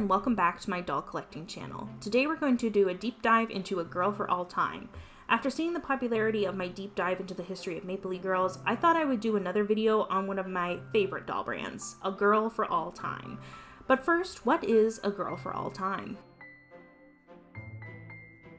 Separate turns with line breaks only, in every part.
and welcome back to my doll collecting channel. Today we're going to do a deep dive into A Girl for All Time. After seeing the popularity of my deep dive into the history of Maple Leaf girls, I thought I would do another video on one of my favorite doll brands, A Girl for All Time. But first, what is A Girl for All Time?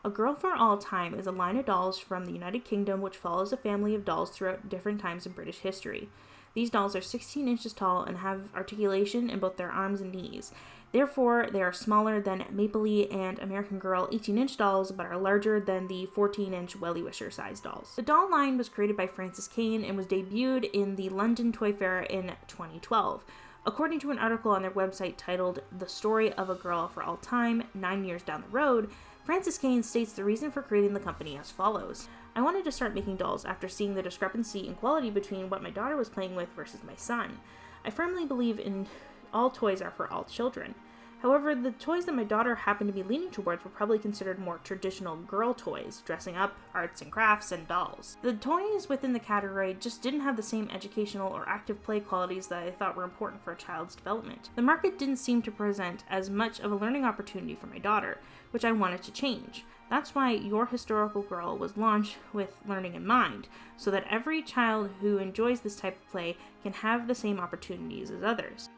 A Girl for All Time is a line of dolls from the United Kingdom which follows a family of dolls throughout different times in British history. These dolls are 16 inches tall and have articulation in both their arms and knees. Therefore, they are smaller than Maple Leaf and American Girl 18-inch dolls, but are larger than the 14-inch Welly Wisher size dolls. The doll line was created by Frances Kane and was debuted in the London Toy Fair in 2012. According to an article on their website titled The Story of a Girl for All Time, 9 Years Down the Road, Frances Kane states the reason for creating the company as follows. I wanted to start making dolls after seeing the discrepancy in quality between what my daughter was playing with versus my son. I firmly believe in all toys are for all children. However, the toys that my daughter happened to be leaning towards were probably considered more traditional girl toys, dressing up, arts and crafts, and dolls. The toys within the category just didn't have the same educational or active play qualities that I thought were important for a child's development. The market didn't seem to present as much of a learning opportunity for my daughter, which I wanted to change. That's why Your Historical Girl was launched with learning in mind, so that every child who enjoys this type of play can have the same opportunities as others.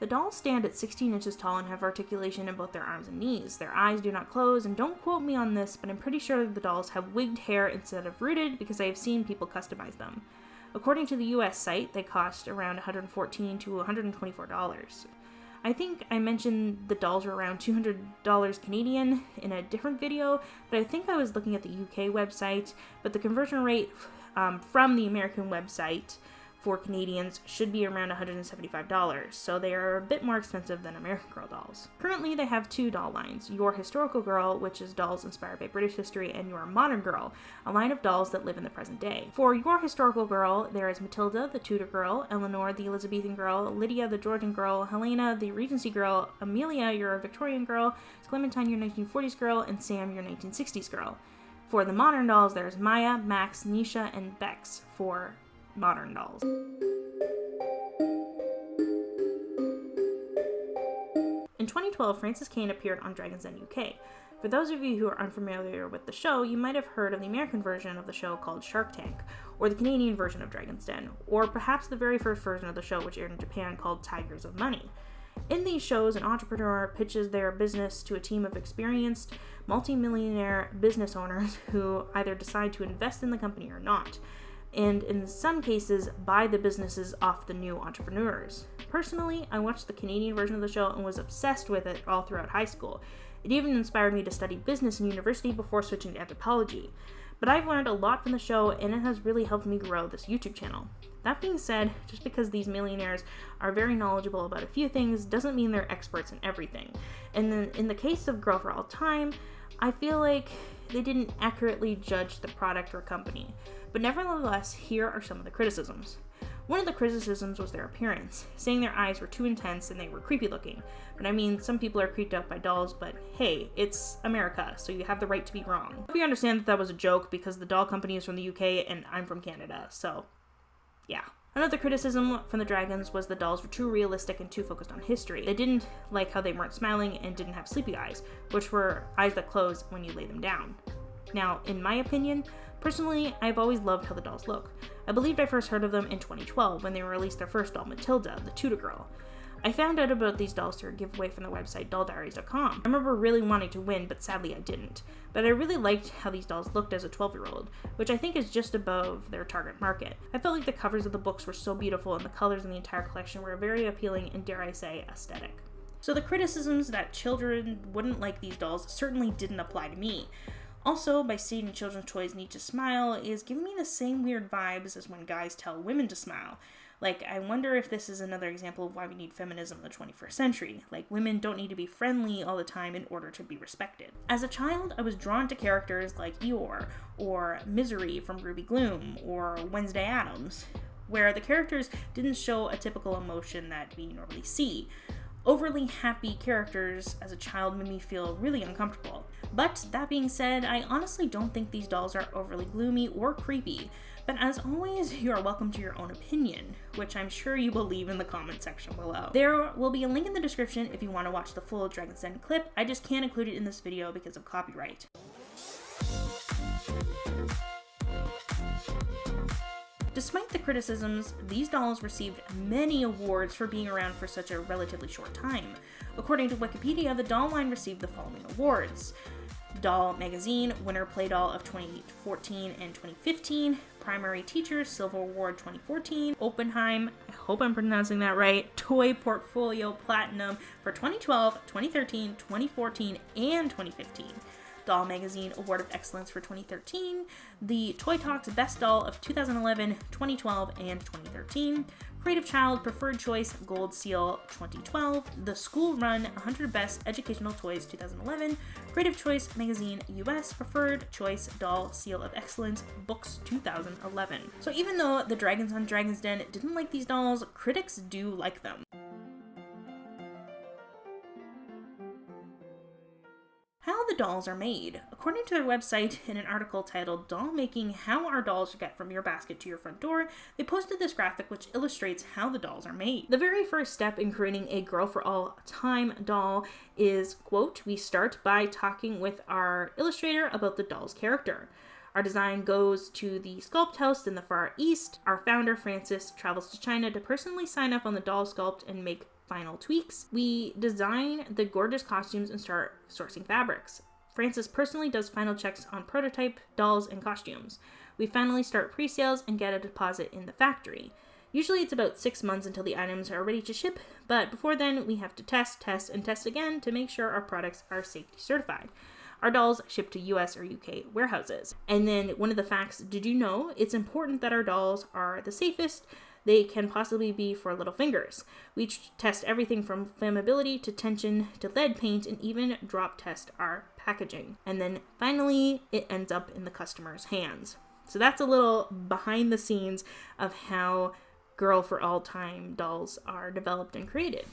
The dolls stand at 16 inches tall and have articulation in both their arms and knees. Their eyes do not close, and don't quote me on this, but I'm pretty sure the dolls have wigged hair instead of rooted because I have seen people customize them. According to the US site, they cost around $114 to $124. I think I mentioned the dolls were around $200 Canadian in a different video, but I think I was looking at the UK website, but the conversion rate from the American website for Canadians should be around $175, so they are a bit more expensive than American Girl dolls. Currently, they have two doll lines, Your Historical Girl, which is dolls inspired by British history, and Your Modern Girl, a line of dolls that live in the present day. For Your Historical Girl, there is Matilda, the Tudor Girl, Eleanor, the Elizabethan Girl, Lydia, the Georgian Girl, Helena, the Regency Girl, Amelia, your Victorian Girl, Clementine, your 1940s Girl, and Sam, your 1960s Girl. For the modern dolls, there's Maya, Max, Nisha, and Bex for modern dolls. In 2012, Frances Kane appeared on Dragon's Den UK. For those of you who are unfamiliar with the show, you might have heard of the American version of the show called Shark Tank, or the Canadian version of Dragon's Den, or perhaps the very first version of the show which aired in Japan called Tigers of Money. In these shows, an entrepreneur pitches their business to a team of experienced, multi-millionaire business owners who either decide to invest in the company or not, and in some cases, buy the businesses off the new entrepreneurs. Personally, I watched the Canadian version of the show and was obsessed with it all throughout high school. It even inspired me to study business in university before switching to anthropology. But I've learned a lot from the show, and it has really helped me grow this YouTube channel. That being said, just because these millionaires are very knowledgeable about a few things doesn't mean they're experts in everything. And then in the case of Girl for All Time, I feel like they didn't accurately judge the product or company. But nevertheless, here are some of the criticisms. One of the criticisms was their appearance, saying their eyes were too intense and they were creepy looking. But I mean, some people are creeped out by dolls, but hey, it's America, so you have the right to be wrong. I hope you understand that that was a joke because the doll company is from the UK and I'm from Canada, so yeah. Another criticism from the Dragons was the dolls were too realistic and too focused on history. They didn't like how they weren't smiling and didn't have sleepy eyes, which were eyes that close when you lay them down. Now, in my opinion, personally, I've always loved how the dolls look. I believed I first heard of them in 2012 when they released their first doll, Matilda, the Tudor Girl. I found out about these dolls through a giveaway from the website dolldiaries.com. I remember really wanting to win, but sadly I didn't. But I really liked how these dolls looked as a 12-year-old, which I think is just above their target market. I felt like the covers of the books were so beautiful and the colors in the entire collection were very appealing and, dare I say, aesthetic. So the criticisms that children wouldn't like these dolls certainly didn't apply to me. Also, by stating children's toys need to smile is giving me the same weird vibes as when guys tell women to smile. Like, I wonder if this is another example of why we need feminism in the 21st century. Like, women don't need to be friendly all the time in order to be respected. As a child, I was drawn to characters like Eeyore, or Misery from Ruby Gloom, or Wednesday Addams, where the characters didn't show a typical emotion that we normally see. Overly happy characters as a child made me feel really uncomfortable. But that being said, I honestly don't think these dolls are overly gloomy or creepy. But as always, you are welcome to your own opinion, which I'm sure you will leave in the comment section below. There will be a link in the description if you want to watch the full Dragon's Den clip. I just can't include it in this video because of copyright. Despite the criticisms, these dolls received many awards for being around for such a relatively short time. According to Wikipedia, the doll line received the following awards: Doll Magazine, Winner Play Doll of 2014 and 2015, Primary Teacher, Silver Award 2014, Oppenheim, I hope I'm pronouncing that right, Toy Portfolio Platinum for 2012, 2013, 2014, and 2015. Doll Magazine Award of Excellence for 2013, the Toy Talks Best Doll of 2011, 2012, and 2013, Creative Child Preferred Choice Gold Seal 2012, the School Run 100 Best Educational Toys 2011, Creative Choice Magazine US Preferred Choice Doll Seal of Excellence Books 2011. So even though the Dragons on Dragon's Den didn't like these dolls, critics do like them. How the dolls are made. According to their website, in an article titled Doll Making: How Our Dolls Get From Your Basket to Your Front Door, they posted this graphic which illustrates how the dolls are made. The very first step in creating a girl for all time doll is, quote, "We start by talking with our illustrator about the doll's character. Our design goes to the sculpt house in the Far East. Our founder, Francis, travels to China to personally sign up on the doll sculpt and make final tweaks. We design the gorgeous costumes and start sourcing fabrics. Francis personally does final checks on prototype dolls and costumes. We finally start pre-sales and get a deposit in the factory. Usually it's about 6 months until the items are ready to ship, but before then we have to test, and test again to make sure our products are safety certified. Our dolls ship to US or UK warehouses." And then one of the facts, did you know it's important that our dolls are the safest they can possibly be for little fingers? We test everything from flammability to tension to lead paint, and even drop test our packaging. And then finally it ends up in the customer's hands. So that's a little behind the scenes of how Girl for All Time dolls are developed and created.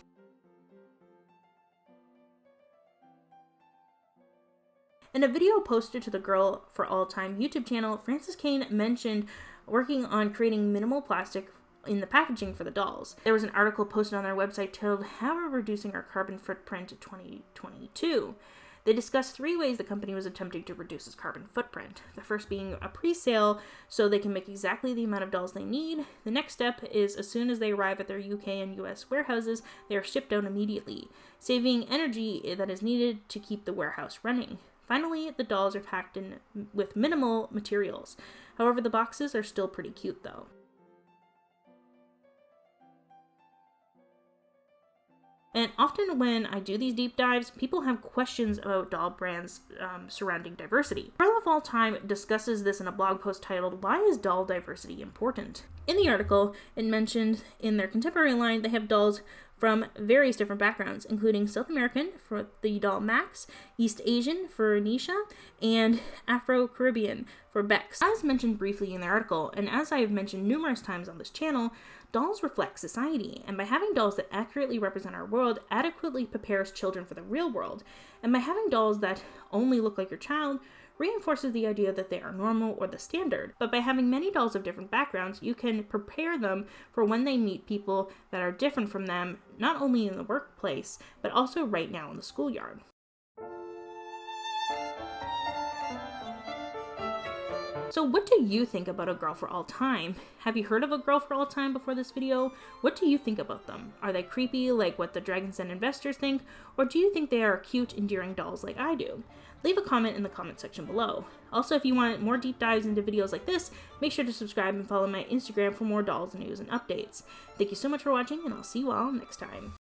In a video posted to the Girl for All Time YouTube channel, Francis Kane mentioned working on creating minimal plastic in the packaging for the dolls. There was an article posted on their website titled "How We're Reducing Our Carbon Footprint in 2022. They discussed 3 ways the company was attempting to reduce its carbon footprint. The first being a pre-sale, so they can make exactly the amount of dolls they need. The next step is as soon as they arrive at their UK and US warehouses, they are shipped out immediately, saving energy that is needed to keep the warehouse running. Finally, the dolls are packed in with minimal materials. However, the boxes are still pretty cute though. And often when I do these deep dives, people have questions about doll brands surrounding diversity. Girl of All Time discusses this in a blog post titled "Why is Doll Diversity Important?" In the article, it mentioned in their contemporary line they have dolls from various different backgrounds, including South American for the doll Max, East Asian for Nisha, and Afro-Caribbean for Bex. As mentioned briefly in the article, and as I have mentioned numerous times on this channel, dolls reflect society, and by having dolls that accurately represent our world adequately prepares children for the real world, and by having dolls that only look like your child reinforces the idea that they are normal or the standard. But by having many dolls of different backgrounds, you can prepare them for when they meet people that are different from them, not only in the workplace, but also right now in the schoolyard. So what do you think about a Girl for All Time? Have you heard of a Girl for All Time before this video? What do you think about them? Are they creepy like what the Dragon's Den investors think? Or do you think they are cute, endearing dolls like I do? Leave a comment in the comment section below. Also, if you want more deep dives into videos like this, make sure to subscribe and follow my Instagram for more dolls news and updates. Thank you so much for watching, and I'll see you all next time.